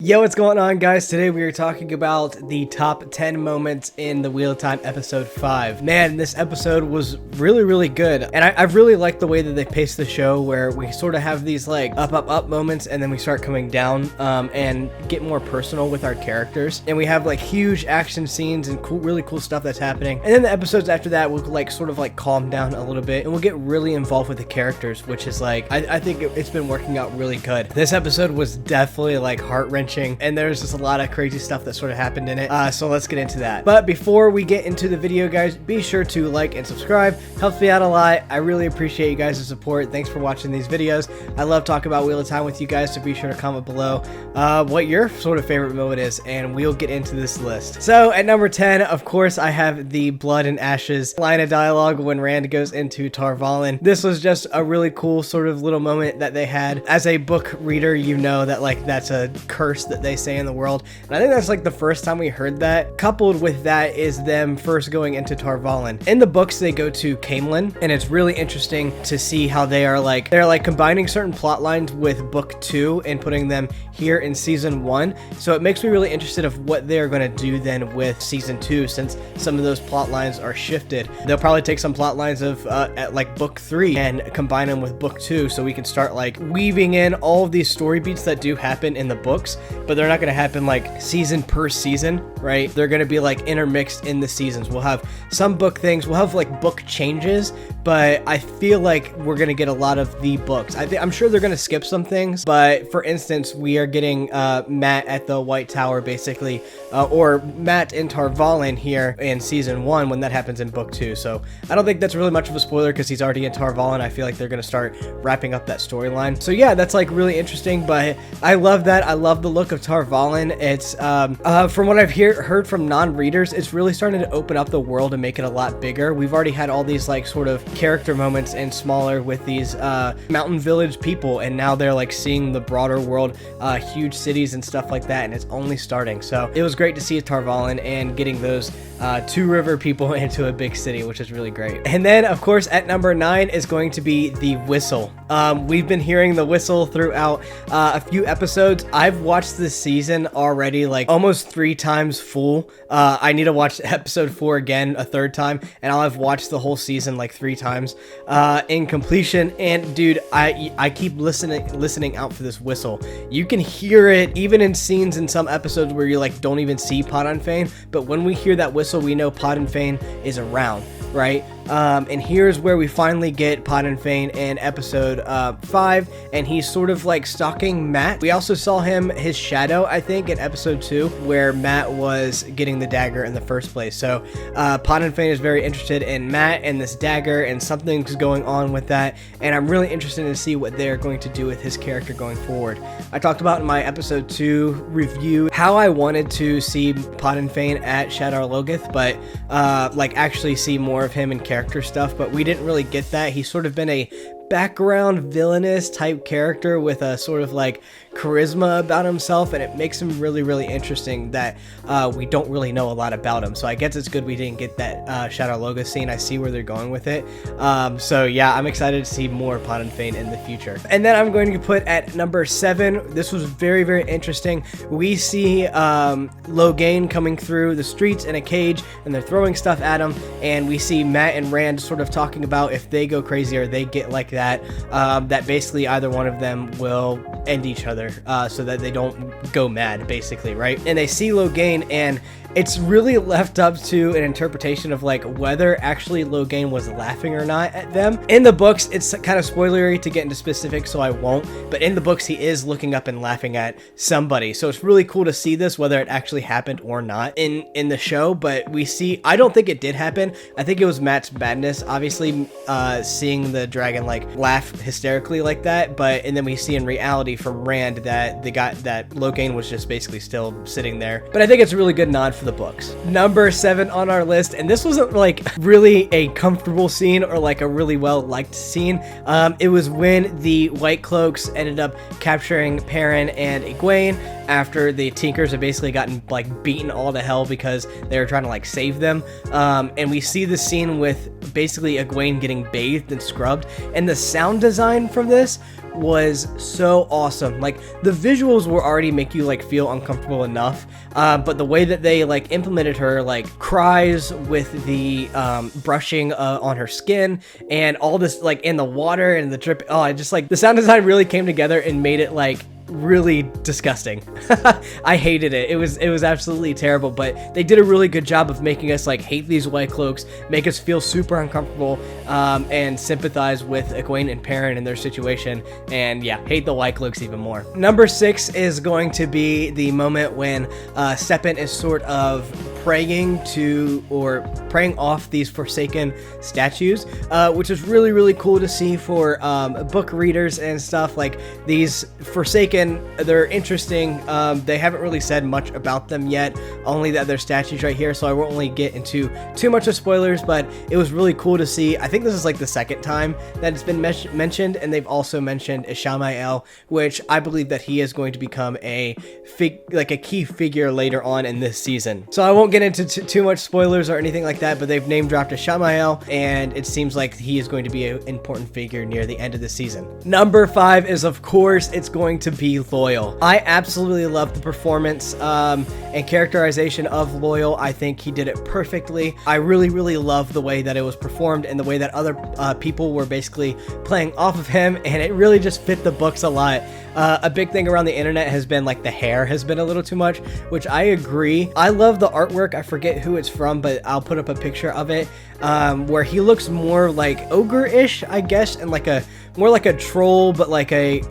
Yo, what's going on, guys? Today we are talking about the top 10 moments in the Wheel of Time episode 5. Man, this episode was really good. And I really like the way that they paced the show, where we sort of have these like up moments and then we start coming down and get more personal with our characters. And we have like huge action scenes and really cool stuff that's happening. And then the episodes after that will like sort of like calm down a little bit and we'll get really involved with the characters, which is like, I think it's been working out really good. This episode was definitely like heart-wrenching. And there's just a lot of crazy stuff that sort of happened in it, so let's get into that. But before we get into the video, guys, be sure to like and subscribe. Helps me out a lot. I really appreciate you guys' support. Thanks for watching these videos. I love talking about Wheel of Time with you guys, so be sure to comment below what your sort of favorite moment is, and we'll get into this list. So at number 10, of course, I have the Blood and Ashes line of dialogue when Rand goes into Tar Valon. This was just a really cool sort of little moment that they had. As a book reader, you know that like that's a curse that they say in the world, and I think that's like the first time we heard that. Coupled with that is them first going into Tar Valon. In the books, they go to Caemlyn, and it's really interesting to see how they're like combining certain plot lines with book 2 and putting them here in season 1. So it makes me really interested of what they're going to do then with season 2, since some of those plot lines are shifted. They'll probably take some plot lines of at like book 3 and combine them with book 2, so we can start like weaving in all of these story beats that do happen in the books, but they're not going to happen like season per season, right? They're going to be like intermixed in the seasons. We'll have some book things, we'll have like book changes, but I feel like we're going to get a lot of the books. I'm sure they're going to skip some things, but for instance, we are getting Mat at the White Tower basically, or Mat in Tar Valon here in season 1 when that happens in book 2. So I don't think that's really much of a spoiler because he's already in Tar Valon. I feel like they're going to start wrapping up that storyline. So yeah, that's like really interesting, but I love that. I love the look of Tar Valon. It's from what I've heard from non-readers, it's really starting to open up the world and make it a lot bigger. We've already had all these like sort of character moments and smaller with these mountain village people, and now they're like seeing the broader world, huge cities and stuff like that, and it's only starting. So it was great to see Tar Valon and getting those two river people into a big city, which is really great. And then of course at number 9 is going to be the whistle. We've been hearing the whistle throughout a few episodes. I've watched this season already like almost 3 times full. I need to watch episode 4 again a third time, and I'll have watched the whole season like 3 times in completion. And dude, I keep listening out for this whistle. You can hear it even in scenes in some episodes where you like don't even see Padan Fain, but when we hear that whistle, we know Padan Fain is around, right? And here's where we finally get Padan Fain in episode 5, and he's sort of like stalking Mat. We also saw his shadow, I think, in episode 2, where Mat was getting the dagger in the first place. So Padan Fain is very interested in Mat and this dagger, and something's going on with that, and I'm really interested to see what they're going to do with his character going forward. I talked about in my episode 2 review how I wanted to see Padan Fain at Shadar Logoth, but like actually see more of him in character stuff, but we didn't really get that. He's sort of been a background villainous type character with a sort of like charisma about himself, and it makes him really interesting that we don't really know a lot about him. So I guess it's good we didn't get that Shadar Logoth scene. I see where they're going with it. So yeah, I'm excited to see more Padan Fain in the future. And then I'm going to put at number 7, this was very interesting. We see Logain coming through the streets in a cage, and they're throwing stuff at him, and we see Mat and Rand sort of talking about if they go crazy or they get like that basically either one of them will end each other, so that they don't go mad, basically, right? And they see Logain, and it's really left up to an interpretation of like whether actually Logain was laughing or not at them. In the books, it's kind of spoilery to get into specifics, so I won't, but in the books he is looking up and laughing at somebody. So it's really cool to see this, whether it actually happened or not in the show. But we see, I don't think it did happen. I think it was Mat's badness, obviously, seeing the dragon like laugh hysterically like that, and then we see in reality from Rand that that Logain was just basically still sitting there. But I think it's a really good nod for the books. Number 7 on our list, and this wasn't like really a comfortable scene or like a really well liked scene. It was when the White Cloaks ended up capturing Perrin and Egwene after the Tinkers have basically gotten like beaten all to hell because they were trying to like save them. And we see the scene with basically Egwene getting bathed and scrubbed, and the sound design from this was so awesome. Like, the visuals were already make you like feel uncomfortable enough, but the way that they like implemented her like cries with the brushing on her skin and all this like in the water and the drip, I just like the sound design really came together and made it like really disgusting. I hated it. It was absolutely terrible, but they did a really good job of making us like hate these White Cloaks, make us feel super uncomfortable, and sympathize with Egwene and Perrin in their situation, and yeah, hate the White Cloaks even more. Number 6 is going to be the moment when Sepin is sort of praying off these Forsaken statues, which is really, really cool to see for book readers and stuff. Like, these Forsaken, they're interesting. They haven't really said much about them yet, only that they're statues right here, so I won't really get into too much of spoilers, but it was really cool to see. I think this is like the second time that it's been mentioned, and they've also mentioned Ishamael, which I believe that he is going to become a key figure later on in this season. So I won't get into too much spoilers or anything like that, but they've name dropped Ishamael, and it seems like he is going to be an important figure near the end of the season. Number 5 is, of course, it's going to be Loial. I absolutely love the performance and characterization of Loial. I think he did it perfectly. I really, really love the way that it was performed and the way that other people were basically playing off of him, and it really just fit the books a lot. A big thing around the internet has been like the hair has been a little too much, which I agree. I love the artwork. I forget who it's from, but I'll put up a picture of it, where he looks more like ogre-ish, I guess, and like more like a troll, but like a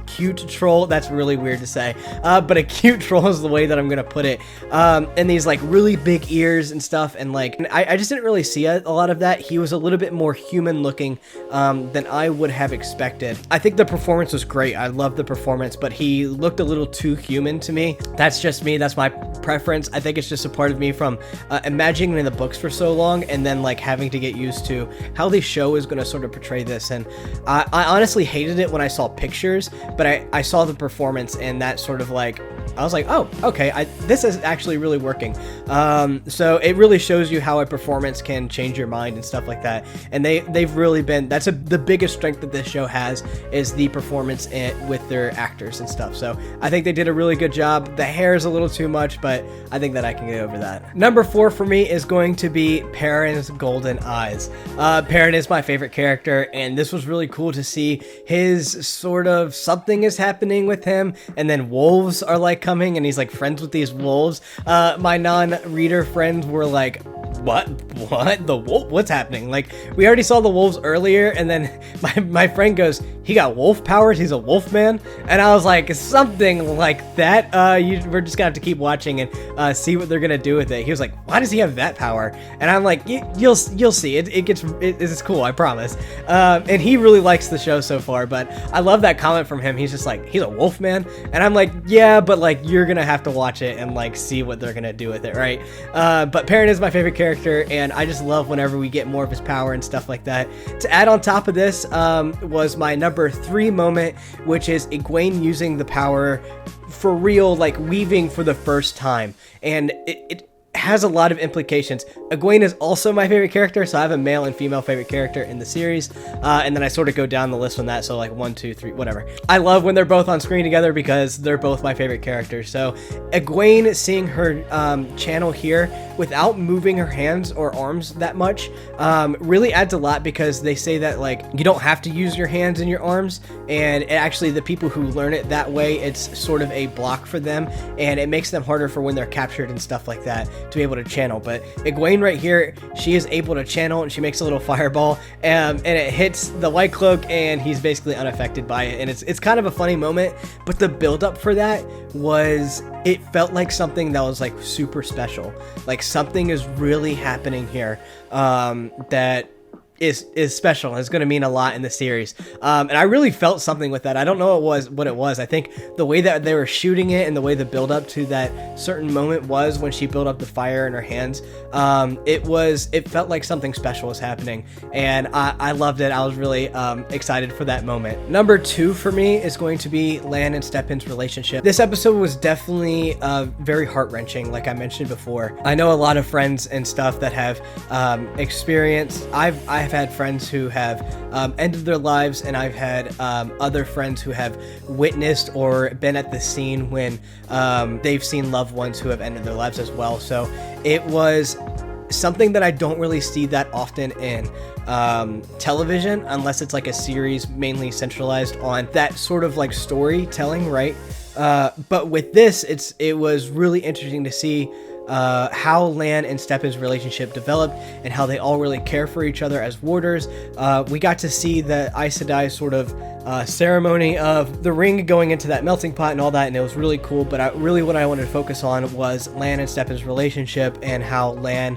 cute troll. That's really weird to say, but a cute troll is the way that I'm gonna put it. And these like really big ears and stuff, and like I just didn't really see a lot of that. He was a little bit more human looking than I would have expected. I think the performance was great. I love the performance, but he looked a little too human to me. That's just me. That's my preference. I think it's just a part of me from imagining in the books for so long, and then like having to get used to how the show is going to sort of portray this. And I honestly hated it when I saw pictures, but I saw the performance, and that sort of like, I was like, oh, okay, this is actually really working. So it really shows you how a performance can change your mind and stuff like that. And they've really been, that's the biggest strength that this show has, is the performance with their actors and stuff. So I think they did a really good job. The hair is a little too much, but I think that I can get over that. Number 4 for me is going to be Perrin's golden eyes. Perrin is my favorite character, and this was really cool to see his sort of something is happening with him, and then wolves are like coming, and he's like friends with these wolves. My non-reader friends were like, what the wolf, what's happening? Like, we already saw the wolves earlier, and then my friend goes, he got wolf powers, he's a wolf man. And I was like, something like that. We're just gonna have to keep watching and see what they're gonna do with it. He was like, why does he have that power? And I'm like, you'll see, it's cool, I promise. And he really likes the show so far, but I love that comment from him. He's just like, he's a wolf man, and I'm like, yeah, but like, you're gonna have to watch it and like see what they're gonna do with it, right? But Perrin is my favorite character, and I just love whenever we get more of his power and stuff like that. To add on top of this, was my number 3 moment, which is Egwene using the power for real, like weaving for the first time, and it has a lot of implications. Egwene is also my favorite character, so I have a male and female favorite character in the series, and then I sort of go down the list on that, so like 1, 2, 3, whatever. I love when they're both on screen together because they're both my favorite characters. So Egwene, seeing her channel here without moving her hands or arms that much, really adds a lot, because they say that like you don't have to use your hands and your arms, and actually the people who learn it that way, it's sort of a block for them, and it makes them harder for when they're captured and stuff like that to be able to channel. But Egwene right here, she is able to channel, and she makes a little fireball, and it hits the White Cloak, and he's basically unaffected by it. And it's kind of a funny moment, but the build up for that was, it felt like something that was like super special. Like something is really happening here that is special and is going to mean a lot in the series. And I really felt something with that. I don't know what it was. I think the way that they were shooting it and the way the build up to that certain moment was when she built up the fire in her hands. It felt like something special was happening, and I loved it. I was really excited for that moment. Number 2 for me is going to be Lan and Stepin's relationship. This episode was definitely very heart-wrenching, like I mentioned before. I know a lot of friends and stuff that have experienced, I I've had friends who have ended their lives, and I've had other friends who have witnessed or been at the scene when they've seen loved ones who have ended their lives as well. So it was something that I don't really see that often in television, unless it's like a series mainly centralized on that sort of like storytelling, right? But with this, it was really interesting to see how Lan and Stepin's relationship developed and how they all really care for each other as warders. We got to see the Aes Sedai sort of ceremony of the ring going into that melting pot and all that, and it was really cool. But what I wanted to focus on was Lan and Stepin's relationship and how Lan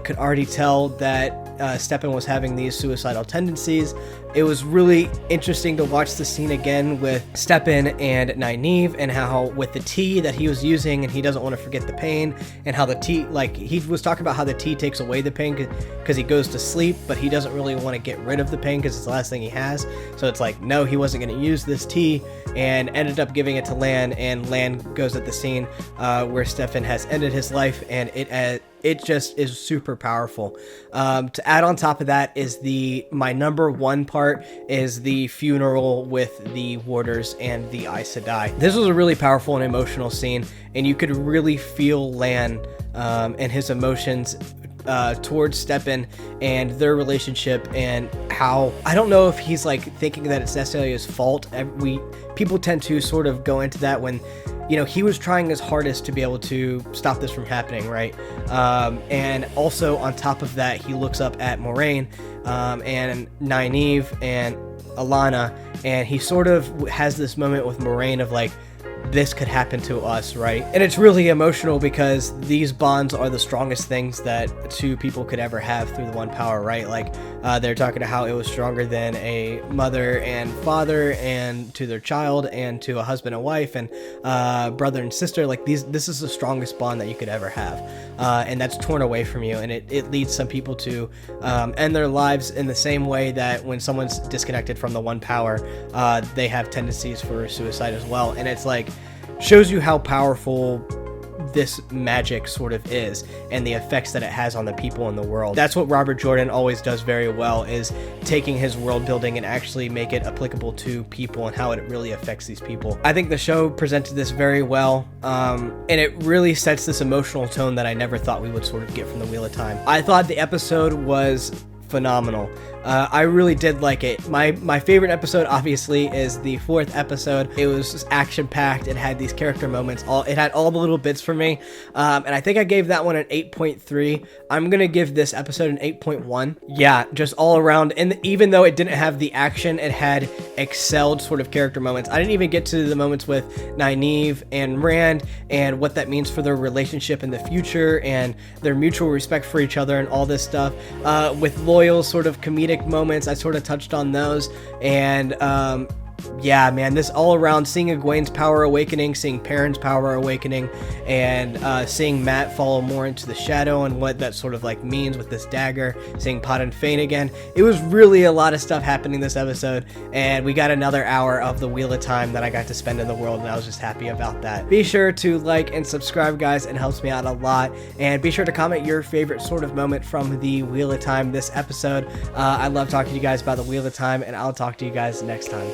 could already tell that Stepin was having these suicidal tendencies. It was really interesting to watch the scene again with Stepin and Nynaeve, and how with the tea that he was using, and he doesn't want to forget the pain, and how the tea, like he was talking about how the tea takes away the pain because he goes to sleep, but he doesn't really want to get rid of the pain because it's the last thing he has. So it's like, no, he wasn't going to use this tea, and ended up giving it to Lan, and Lan goes at the scene where Stepin has ended his life, and it just is super powerful. To add on top of that is my number one part is the funeral with the warders and the Aes Sedai. This was a really powerful and emotional scene, and you could really feel Lan and his emotions towards Stepin and their relationship, and how, I don't know if he's like thinking that it's necessarily his fault. People tend to sort of go into that when, you know, he was trying his hardest to be able to stop this from happening, right? And also on top of that, he looks up at Moiraine and Nynaeve and Alanna, and he sort of has this moment with Moiraine of like, this could happen to us, right? And it's really emotional because these bonds are the strongest things that two people could ever have through the one power, right? Like they're talking to how it was stronger than a mother and father, and to their child, and to a husband and wife, and brother and sister. Like this is the strongest bond that you could ever have, and that's torn away from you, and it leads some people to end their lives in the same way that when someone's disconnected from the one power, they have tendencies for suicide as well. And it's like, shows you how powerful this magic sort of is, and the effects that it has on the people in the world. That's what Robert Jordan always does very well, is taking his world building and actually make it applicable to people and how it really affects these people. I think the show presented this very well, and it really sets this emotional tone that I never thought we would sort of get from the Wheel of Time. I thought the episode was phenomenal. I really did like it. My favorite episode obviously is the 4th episode. It was just action packed. It had these character moments. It had all the little bits for me, and I think I gave that one an 8.3. I'm gonna give this episode an 8.1. Yeah, just all around. And even though it didn't have the action, it had excelled sort of character moments. I didn't even get to the moments with Nynaeve and Rand and what that means for their relationship in the future and their mutual respect for each other and all this stuff. With Loyal sort of comedic moments, I sort of touched on those, and yeah, man, this all around, seeing Egwene's power awakening, seeing Perrin's power awakening, and seeing Mat follow more into the shadow and what that sort of like means with this dagger, seeing Padan Fain again. It was really a lot of stuff happening this episode, and we got another hour of the Wheel of Time that I got to spend in the world, and I was just happy about that. Be sure to like and subscribe, guys. It helps me out a lot, and be sure to comment your favorite sort of moment from the Wheel of Time this episode. I love talking to you guys about the Wheel of Time, and I'll talk to you guys next time.